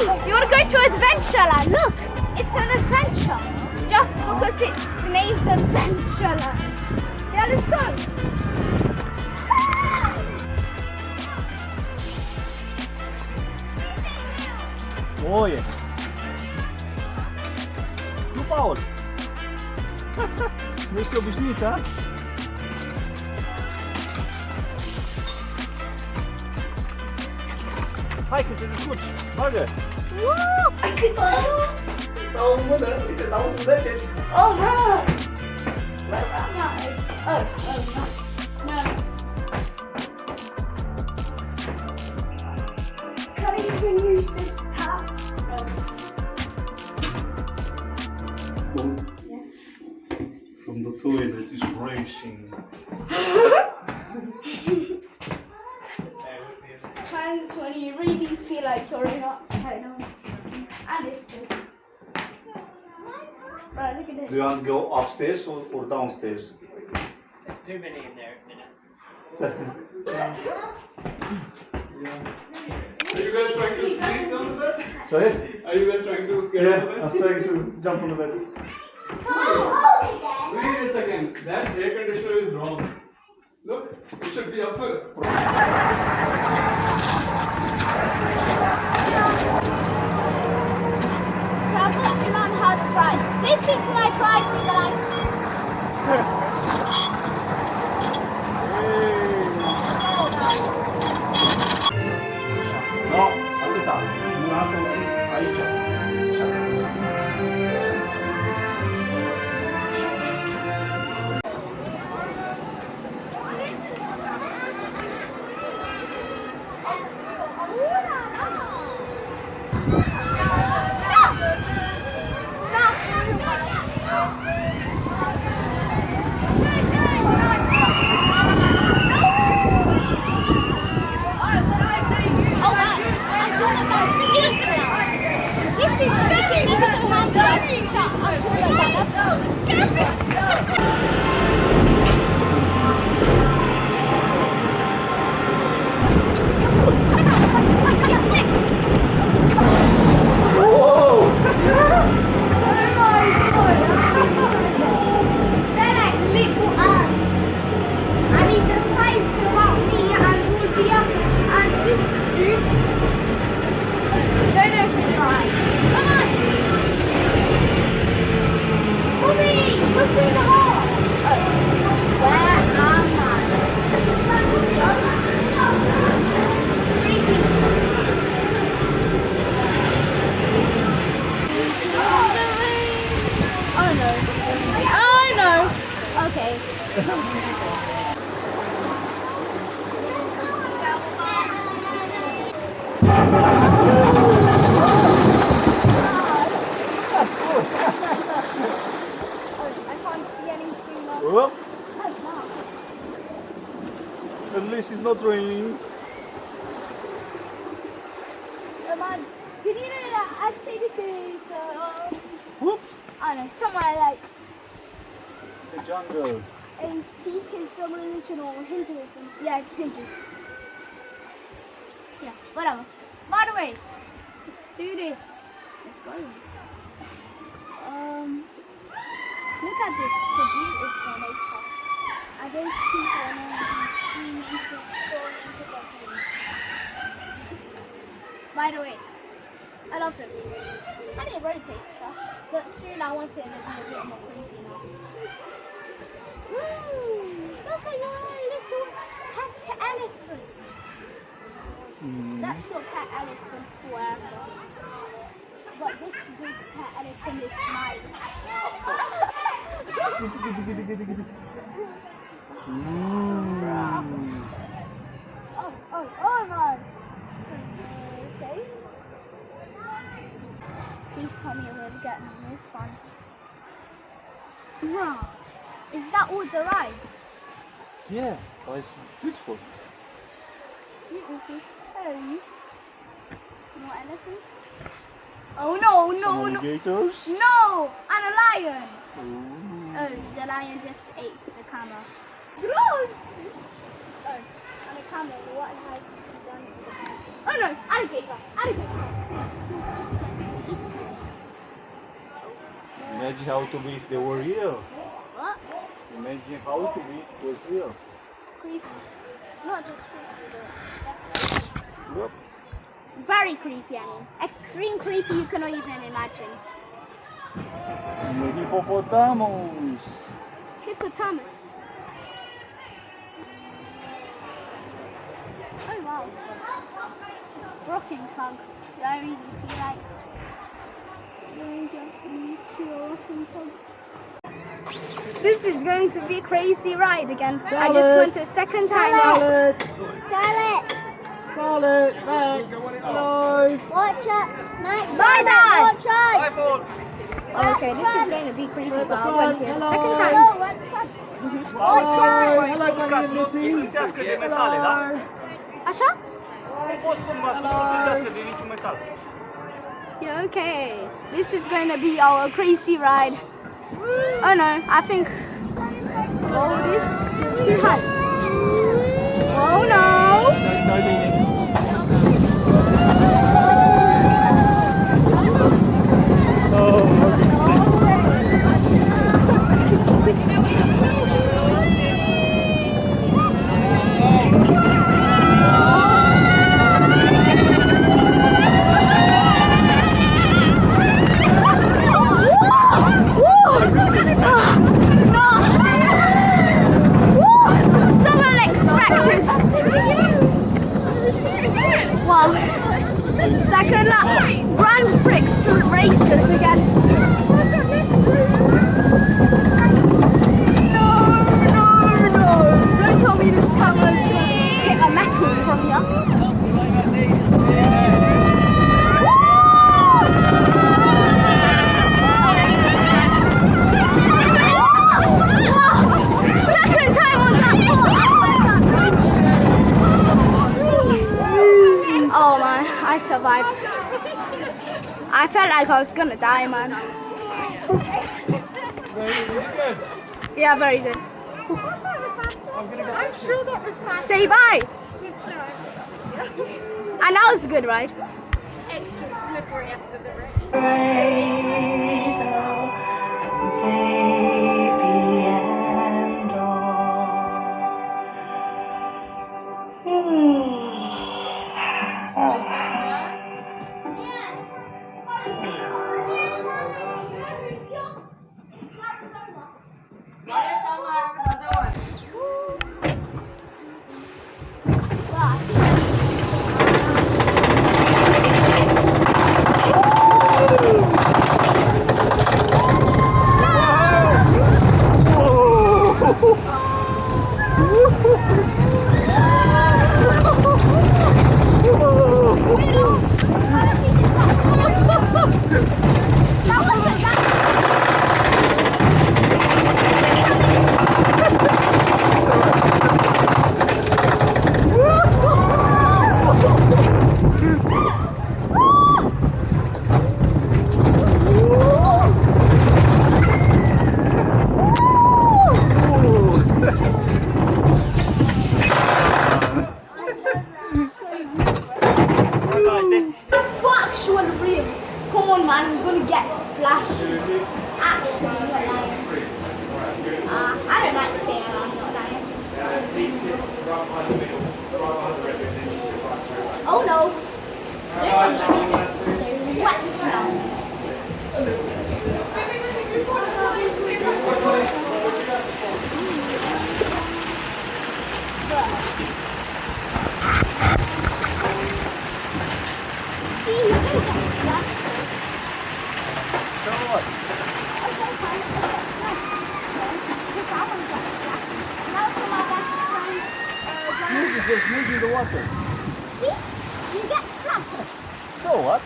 You want to go to Adventureland? Look, it's an adventure. Just because it's named Adventureland. Yeah, let's go. Oje. No Paul. Nie chciałbyś nic, tak? Hajkę, ty zrzuć. Mogę. Stało mu wodę. Idę stało mu lecieć. Oh no! Where am I? Oh, no. No. Can't even use this tap. From the toilet is racing. Times when you really feel like you're in upside down. And it's just... Right, look at this. Do you want to go upstairs or downstairs? There's too many in there at the minute. Are you guys trying to sleep down the bed? Sorry? Are you guys trying to get Yeah, on the I'm bed? trying to jump on the bed. Wait a second. That air conditioner is wrong. Look, it should be up here. So I'm going to learn how to drive. This is my driving license. No, atâta. Nu asta o ții aici. Așa. Well, at least it's not raining. Man, did you know that I'd say this is, Whoop. I don't know, somewhere like The jungle. a Sikhism religion or Hinduism. Yeah, it's Hindu. Yeah, whatever. By the way, let's do this. Let's go. Look at this, so beautiful nature. I don't think I know just going into the home. By the way, I love it. And it rotates us, but soon I want it to be a bit more creepy now. Woo! Look at your little pet elephant. That's your pet elephant forever. But this big pet elephant is smiling. Oh man. Okay. Please tell me we're getting more fun. Nah. Is that all the ride? Yeah, well, it's beautiful. Beautiful. Hello. More elephants? Oh no, no, Some no. alligators. No! And a lion! Ooh. Oh, the lion just ate the camel. Gross! Oh, and the camel, what has he done to the camel? Oh no, alligator, alligator. He's just going to eat me. Imagine how to be if they were real. What? Imagine how to be if it was real. Creepy. Not just creepy, but that's Look. very creepy, I mean. Extreme creepy you cannot even imagine. The hippopotamus. Hippopotamus. Oh wow. Rocking tongue. Do I really feel like going to a rocking tongue? This is going to be a crazy ride again. I just went a second time. Scarlet. Scarlet! Scarlet. Max. Hello. Watch out! Max, bye Dad! Watch out! Bye, folks. Okay, this is going to be creepy, but I went here the second Hello. time. Watch out! Mai să nu prindească de metale, da? Așa? Nu poți să mă prindească de niciun metal. Yeah, okay. This is going to be our crazy ride. Oh no, I think. Oh, this two heights. Oh no! So unexpected. Wow. Second lap. Grand Prix races again. No. Don't tell me this camera's gonna hit a metal from here. Second time on that Oh man, I survived. I felt like I was gonna die, man. Yeah, very good. I'm sure that was fast. Say bye. And that was a good ride. Extra slippery after the rain. Actual real. Come on, man, I'm gonna get splashed. Actually, not lying. I don't like saying I'm not lying. Oh no. Don't tell me it's so wet now. See, you're gonna get splashed. So what? Okay, fine. Because I want to get splashed. Now for my best friend, Maybe just maybe the water. see? You get splashed. So what?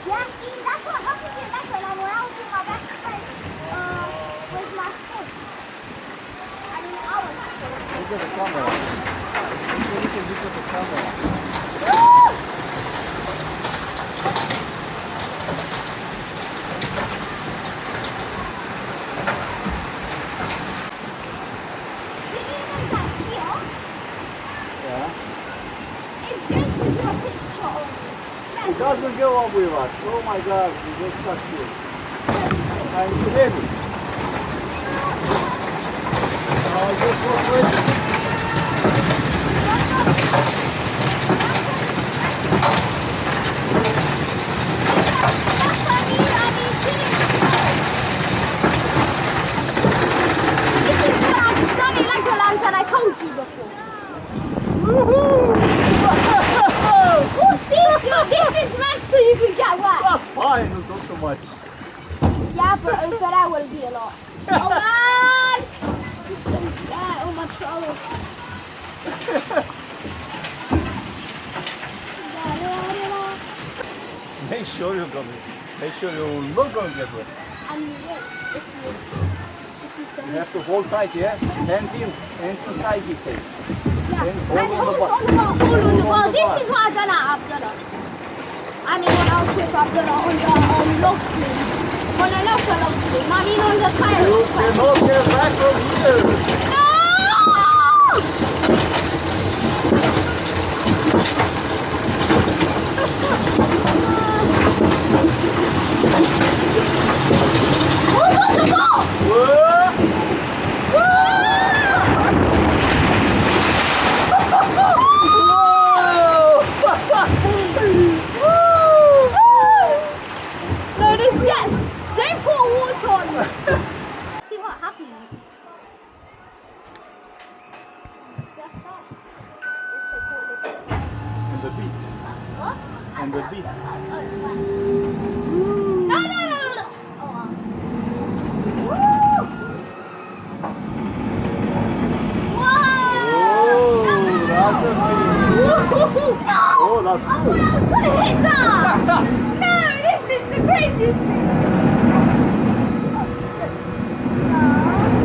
Yeah, see, that's what happens in that when I was out with my best friend with my school. I mean, our school. Look at the camera. Look at the camera. Woo! Did you know that here Yeah. is going to do a picture? It doesn't go up with us. Oh my god, we get stuck here. I'm too heavy. Just walk away. I told you before. Woohoo! This is meant so you can get wet. That's fine, it's not so much. Yeah, but that will be a lot. Oh man! This is all my troubles. Make sure you got it. Make sure you're not going to get wet. And if You have to hold tight, yeah? Hands in, hands inside, you say. yeah. And Hold on the bar. This is what I've done at Abdullah. I mean, when I was with Abdullah on the log flume. On a log flume. I mean, on the tire. You cannot get back from here. No! Hold on the ball! Whoa! No, this yes. Don't pour water on me. See what happens. Just us. And the beat. What? And the beat. No, no, no, no. Oh, Oh, that's a feeling. no! Oh, that's I cool. thought I was gonna hit that. No, this is the craziest thing.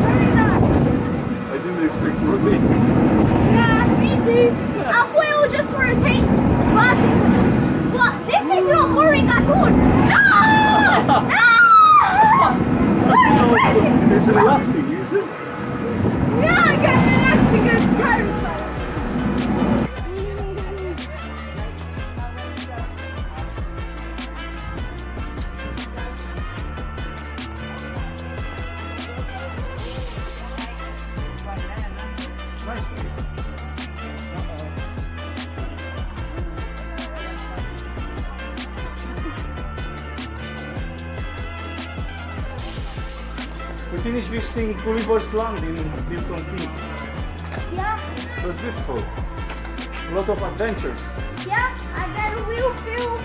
Very nice. I didn't expect to rotate. Yeah, me too. I thought it was just rotate vertically. But this is not boring at all. No! No! That's so good. It's relaxing, is it? Yeah, I get relaxed because Carousel. We finished visiting Gulliver's land in Milton Keynes. Yeah, It was beautiful. A lot of adventures. yeah, and then we'll film